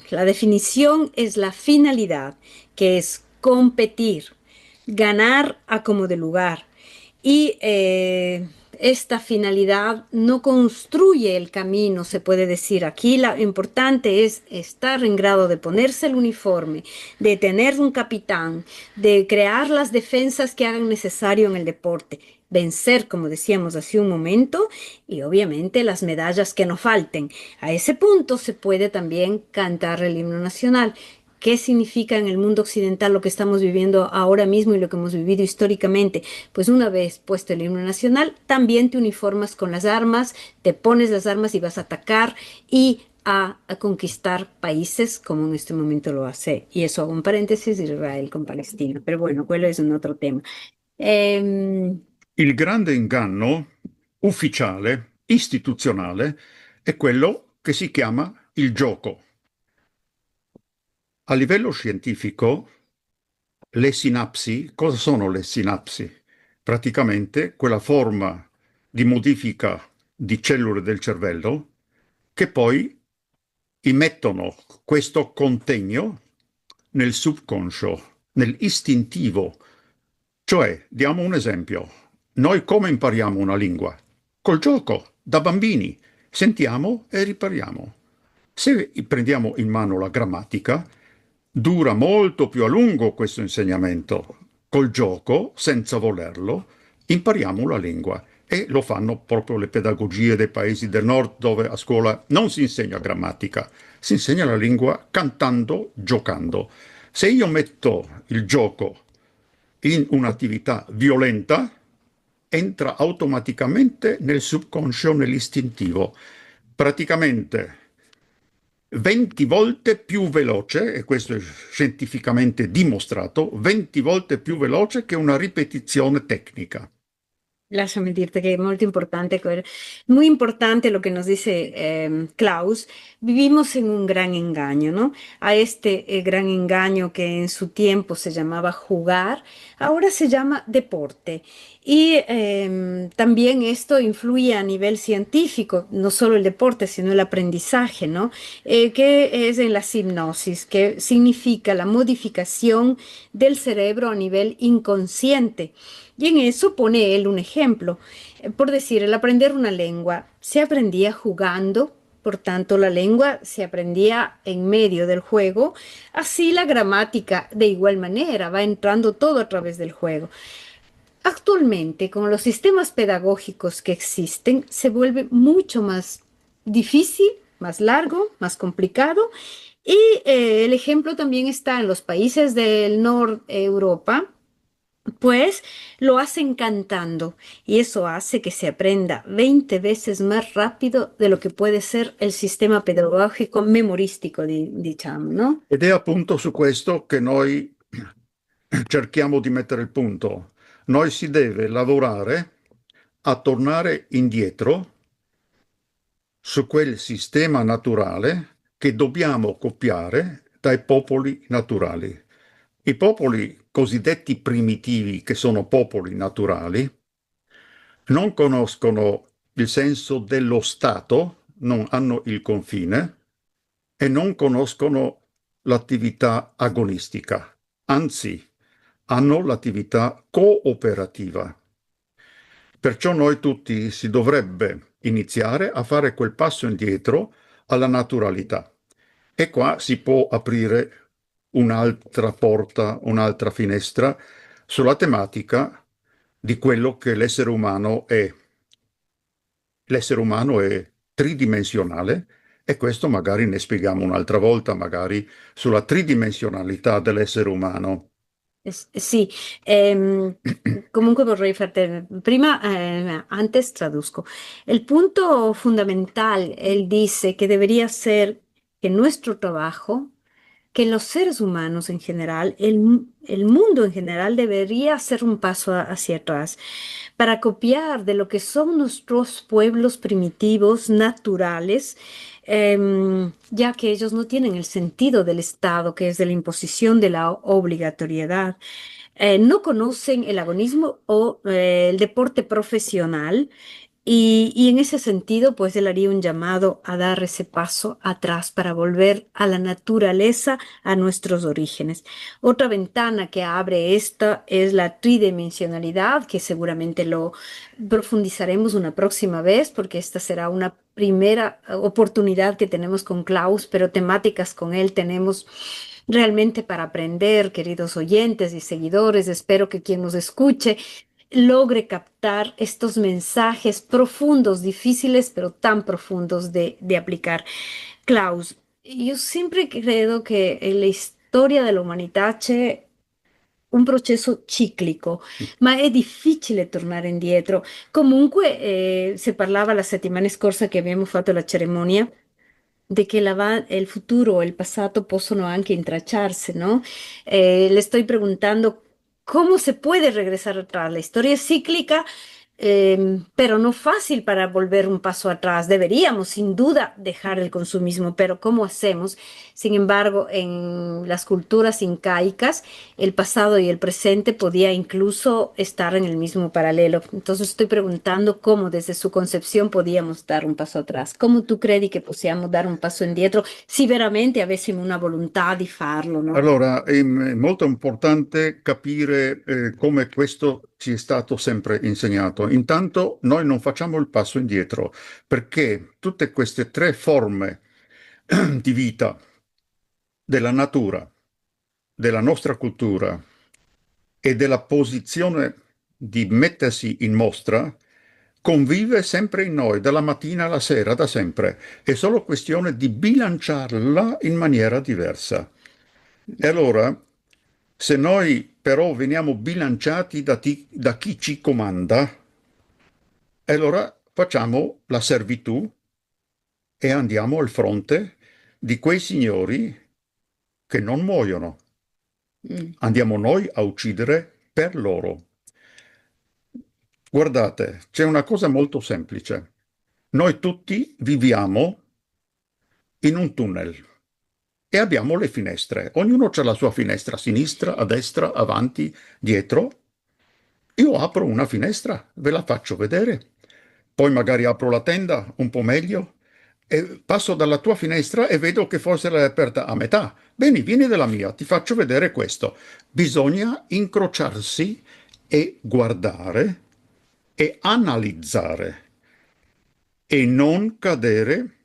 la definición es la finalidad, que es competir, ganar a como de lugar. Y esta finalidad no construye el camino, se puede decir. Aquí lo importante es estar en grado de ponerse el uniforme, de tener un capitán, de crear las defensas que hagan necesario en el deporte, vencer, como decíamos hace un momento, y obviamente las medallas que no falten. A ese punto se puede también cantar el himno nacional. ¿Qué significa en el mundo occidental lo que estamos viviendo ahora mismo y lo que hemos vivido históricamente? Pues una vez puesto el himno nacional, también te uniformas con las armas, te pones las armas y vas a atacar y a conquistar países como en este momento lo hace. Y eso hago un paréntesis, Israel con Palestina. Pero bueno, quello es un otro tema. Il grande inganno ufficiale, istituzionale, è quello che si chiama il gioco. A livello scientifico, le sinapsi, cosa sono le sinapsi? Praticamente quella forma di modifica di cellule del cervello che poi immettono questo contegno nel subconscio, nell'istintivo. Cioè, diamo un esempio, noi come impariamo una lingua? Col gioco, da bambini, sentiamo e ripariamo. Se prendiamo in mano la grammatica, dura molto più a lungo questo insegnamento. Col gioco, senza volerlo, impariamo la lingua e lo fanno proprio le pedagogie dei paesi del nord dove a scuola non si insegna grammatica, si insegna la lingua cantando, giocando. Se io metto il gioco in un'attività violenta, entra automaticamente nel subconscio, nell'istintivo. Praticamente 20 volte più veloce, e questo è scientificamente dimostrato, 20 volte più veloce che una ripetizione tecnica. Lasciami dirte que es muy importante lo que nos dice Klaus. Vivimos en un gran engaño, ¿no? A este gran engaño que en su tiempo se llamaba jugar, ahora se llama deporte. Y también esto influye a nivel científico, no solo el deporte, sino el aprendizaje, ¿no? Que es en la hipnosis, que significa la modificación del cerebro a nivel inconsciente. Y en eso pone él un ejemplo. Por decir, el aprender una lengua se aprendía jugando, por tanto la lengua se aprendía en medio del juego. Así la gramática de igual manera va entrando todo a través del juego. Actualmente, con los sistemas pedagógicos que existen, se vuelve mucho más difícil, más largo, más complicado. Y el ejemplo también está en los países del norte Europa, pues lo hacen cantando y eso hace que se aprenda 20 veces más rápido de lo che può essere il sistema pedagogico memoristico, diciamo, no? Ed è appunto su questo che noi cerchiamo di mettere il punto. Noi si deve lavorare a tornare indietro su quel sistema naturale che dobbiamo copiare dai popoli naturali. I popoli cosiddetti primitivi, che sono popoli naturali, non conoscono il senso dello Stato, non hanno il confine e non conoscono l'attività agonistica, anzi hanno l'attività cooperativa. Perciò noi tutti si dovrebbe iniziare a fare quel passo indietro alla naturalità. E qua si può aprire un'altra porta, un'altra finestra sulla tematica di quello che l'essere umano è. L'essere umano è tridimensionale e questo magari ne spieghiamo un'altra volta, magari sulla tridimensionalità dell'essere umano. Sì, comunque vorrei farti, prima, antes traduzco. El punto fundamental, él dice que debería ser que nuestro trabajo, que los seres humanos en general, el mundo en general debería hacer un paso hacia atrás para copiar de lo que son nuestros pueblos primitivos, naturales, ya que ellos no tienen el sentido del Estado, que es de la imposición de la obligatoriedad. No conocen el agonismo o el deporte profesional. Y en ese sentido, pues él haría un llamado a dar ese paso atrás para volver a la naturaleza, a nuestros orígenes. Otra ventana que abre esta es la tridimensionalidad, que seguramente lo profundizaremos una próxima vez, porque esta será una primera oportunidad que tenemos con Klaus, pero temáticas con él tenemos realmente para aprender, queridos oyentes y seguidores. Espero que quien nos escuche logre captar estos mensajes profundos, difíciles, pero tan profundos de aplicar. Klaus, io sempre credo che la storia dell'umanità c'è un processo ciclico, ma è difficile tornare indietro. Comunque, se parlava la settimana scorsa che abbiamo fatto la cerimonia, de que el futuro, el pasado possono anche intracciarse, ¿no? Le estoy preguntando cómo se puede regresar atrás. La historia es cíclica, pero no fácil para volver un paso atrás. Deberíamos, sin duda, dejar el consumismo, pero ¿cómo hacemos? Sin embargo, en las culturas incaicas, el pasado y el presente podía incluso estar en el mismo paralelo. Entonces estoy preguntando cómo desde su concepción podíamos dar un passo atrás. Come tu credi che possiamo dare un passo indietro se veramente avessimo una volontà di farlo, no? Allora, è molto importante capire come questo ci è stato sempre insegnato. Intanto noi non facciamo il passo indietro, perché tutte queste tre forme di vita della natura, della nostra cultura e della posizione di mettersi in mostra convive sempre in noi, dalla mattina alla sera, da sempre. È solo questione di bilanciarla in maniera diversa. E allora, se noi però veniamo bilanciati da chi ci comanda, allora facciamo la servitù e andiamo al fronte di quei signori che non muoiono. Andiamo noi a uccidere per loro. Guardate, c'è una cosa molto semplice. Noi tutti viviamo in un tunnel e abbiamo le finestre. Ognuno ha la sua finestra, a sinistra, a destra, avanti, dietro. Io apro una finestra, ve la faccio vedere. Poi magari apro la tenda un po' meglio e passo dalla tua finestra e vedo che forse l'hai aperta a metà. Bene, vieni dalla mia, ti faccio vedere questo. Bisogna incrociarsi e guardare e analizzare e non cadere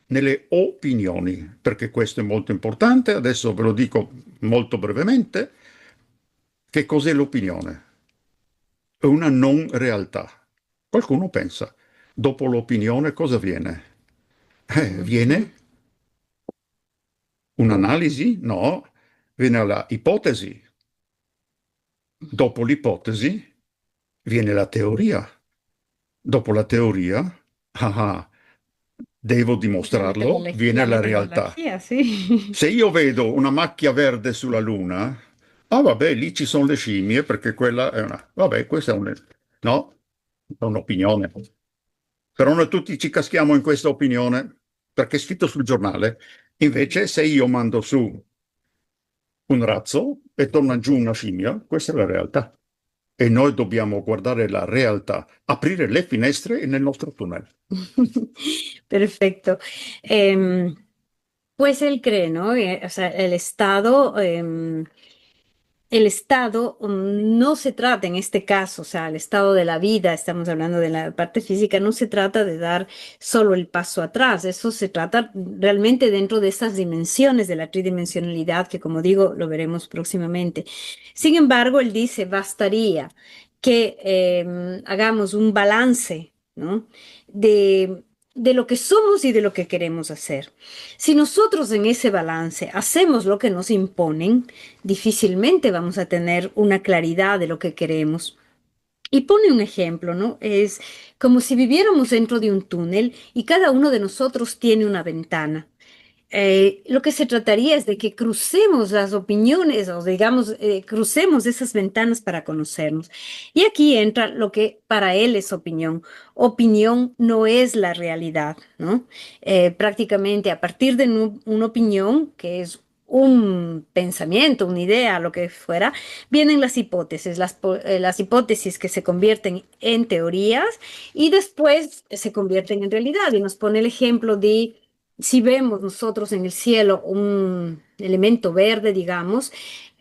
nelle opinioni, perché questo è molto importante. Adesso ve lo dico molto brevemente. Che cos'è l'opinione? È una non realtà. Qualcuno pensa, dopo l'opinione cosa viene? Viene un'analisi? No, viene la ipotesi. Dopo l'ipotesi viene la teoria. Dopo la teoria, devo dimostrarlo, viene la realtà. Sì. Se io vedo una macchia verde sulla Luna, vabbè, lì ci sono le scimmie, perché quella è una... Vabbè, questa è un... No? è un'opinione. Però noi tutti ci caschiamo in questa opinione perché è scritto sul giornale. Invece, se io mando su un razzo e torna giù una scimmia, questa è la realtà. E noi dobbiamo guardare la realtà, aprire le finestre nel nostro tunnel. Perfecto. Pues él cree, ¿no? O sea, el estado no se trata en este caso, o sea, el estado de la vida, estamos hablando de la parte física, no se trata de dar solo el paso atrás, eso se trata realmente dentro de estas dimensiones de la tridimensionalidad, que como digo, lo veremos próximamente. Sin embargo, él dice, bastaría que hagamos un balance, ¿no? de lo que somos y de lo que queremos hacer. Si nosotros en ese balance hacemos lo que nos imponen, difícilmente vamos a tener una claridad de lo que queremos. Y pone un ejemplo, ¿no? Es como si viviéramos dentro de un túnel y cada uno de nosotros tiene una ventana. Lo que se trataría es de que crucemos las opiniones o digamos, crucemos esas ventanas para conocernos. Y aquí entra lo que para él es opinión. Opinión no es la realidad, ¿no? Prácticamente a partir de una opinión, que es un pensamiento, una idea, lo que fuera, vienen las hipótesis, las hipótesis que se convierten en teorías y después se convierten en realidad. Y nos pone el ejemplo de si vemos nosotros en el cielo un elemento verde, digamos,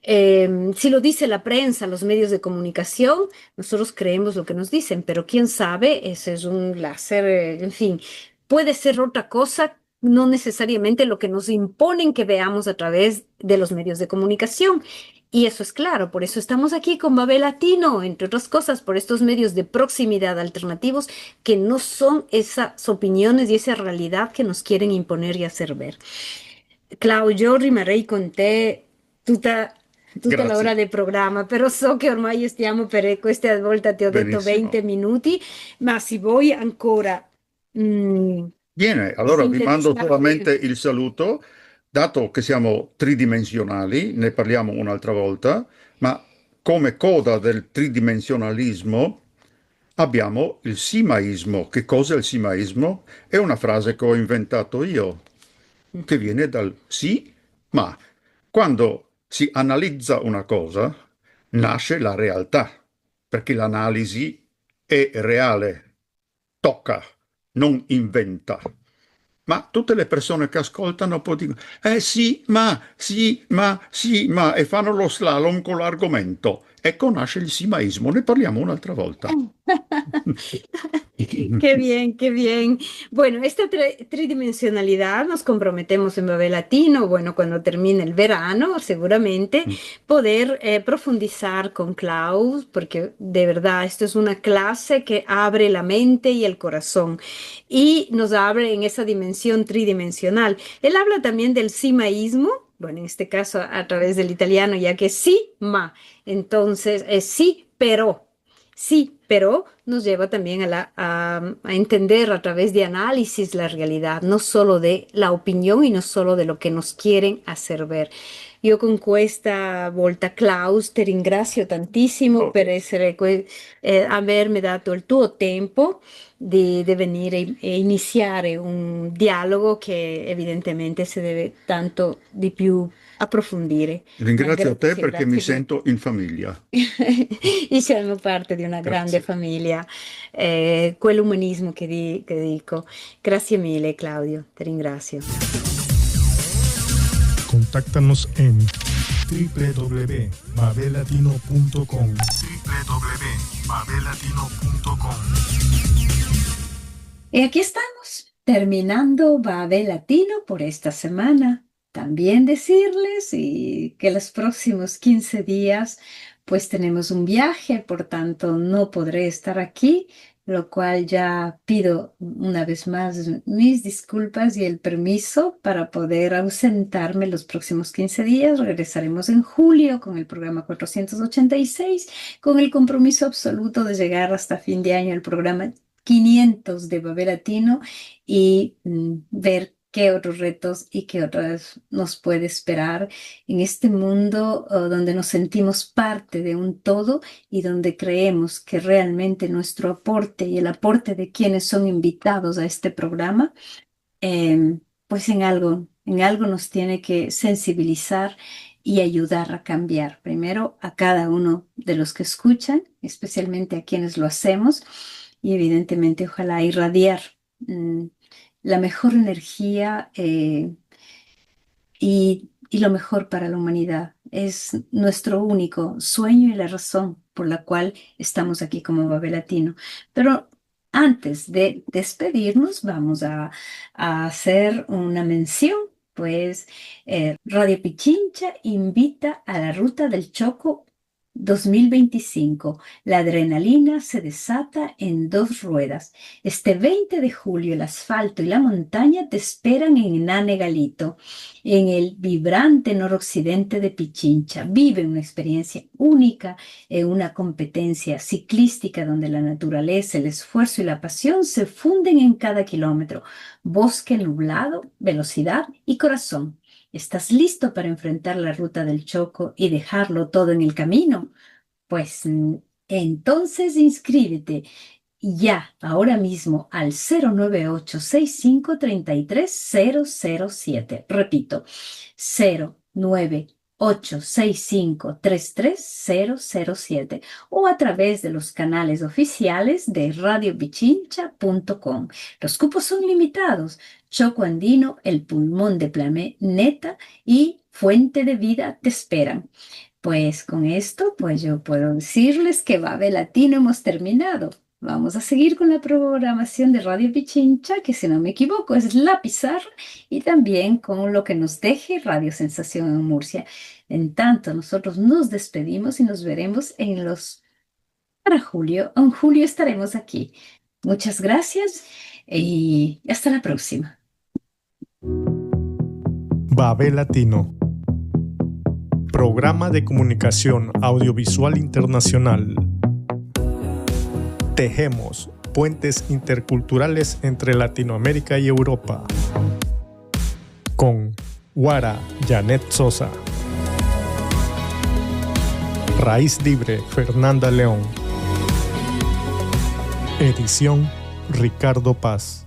si lo dice la prensa, los medios de comunicación, nosotros creemos lo que nos dicen, pero quién sabe, ese es un láser, en fin, puede ser otra cosa, no necesariamente lo que nos imponen que veamos a través de los medios de comunicación. Y eso es claro, por eso estamos aquí con Babel Latino, entre otras cosas, por estos medios de proximidad alternativos que no son esas opiniones y esa realidad que nos quieren imponer y hacer ver. Clau, io rimarrei con te tutta l'ora del programma, però so che ormai stiamo per questa volta, ti ho detto 20 minuti, ma se vuoi ancora... Bene, allora vi mando solamente il saluto. Dato che siamo tridimensionali, ne parliamo un'altra volta, ma come coda del tridimensionalismo abbiamo il simaismo. Che cos'è il simaismo? È una frase che ho inventato io, che viene dal sì, ma. Quando si analizza una cosa, nasce la realtà, perché l'analisi è reale, tocca, non inventa. Ma tutte le persone che ascoltano poi dicono sì, ma, e fanno lo slalom con l'argomento. Ecco nasce il simaismo, ne parliamo un'altra volta. Qué bien, qué bien. Bueno, esta tridimensionalidad nos comprometemos en Babel Latino, bueno, cuando termine el verano, seguramente, poder profundizar con Klaus, porque de verdad esto es una clase que abre la mente y el corazón y nos abre en esa dimensión tridimensional. Él habla también del simaísmo, bueno, en este caso a través del italiano, ya que sí, ma, entonces es sí, pero. Sí, pero nos lleva también a entender a través de análisis la realidad, no solo de la opinione y no solo de lo che nos quieren hacer ver. Io con questa volta, Klaus, ti ringrazio tantissimo per avermi dato il tuo tempo di venire e iniziare un dialogo che evidentemente si deve tanto di più approfondire. Ringrazio te perché mi sento in famiglia. E siamo parte di una grande famiglia, quell'umanismo che dico. Grazie mille, Claudio, ti ringrazio. Contáctanos en www.babellatino.com www.babellatino.com. Y aquí estamos, terminando Babel Latino por esta semana. También decirles y que los próximos 15 días pues tenemos un viaje, por tanto no podré estar aquí, lo cual ya pido una vez más mis disculpas y el permiso para poder ausentarme los próximos 15 días. Regresaremos en julio con el programa 486, con el compromiso absoluto de llegar hasta fin de año al programa 500 de Babel Latino y ver qué otros retos y qué otras nos puede esperar en este mundo donde nos sentimos parte de un todo y donde creemos que realmente nuestro aporte y el aporte de quienes son invitados a este programa, pues en algo nos tiene que sensibilizar y ayudar a cambiar. Primero a cada uno de los que escuchan, especialmente a quienes lo hacemos, y evidentemente ojalá irradiar la mejor energía y lo mejor para la humanidad. Es nuestro único sueño y la razón por la cual estamos aquí como Babel Latino. Pero antes de despedirnos, vamos a hacer una mención. Pues Radio Pichincha invita a la Ruta del Choco 2025. La adrenalina se desata en 2 ruedas. Este 20 de julio el asfalto y la montaña te esperan en Nane Galito, en el vibrante noroccidente de Pichincha. Vive una experiencia única en una competencia ciclística donde la naturaleza, el esfuerzo y la pasión se funden en cada kilómetro. Bosque nublado, velocidad y corazón. ¿Estás listo para enfrentar la Ruta del Choco y dejarlo todo en el camino? Pues entonces inscríbete ya, ahora mismo, al 098-6533-007. Repito, 098-6533-007 o a través de los canales oficiales de radiopichincha.com. Los cupos son limitados. Choco Andino, el pulmón de planeta y fuente de vida te esperan. Pues con esto, pues yo puedo decirles que Babel Latino hemos terminado. Vamos a seguir con la programación de Radio Pichincha, que si no me equivoco es La Pizarra, y también con lo que nos deje Radio Sensación en Murcia. En tanto, nosotros nos despedimos y nos veremos para julio. En julio estaremos aquí. Muchas gracias y hasta la próxima. Babel Latino. Programa de Comunicación Audiovisual Internacional. Tejemos puentes interculturales entre Latinoamérica y Europa. Con Guara Janet Sosa. Raíz Libre Fernanda León. Edición Ricardo Paz.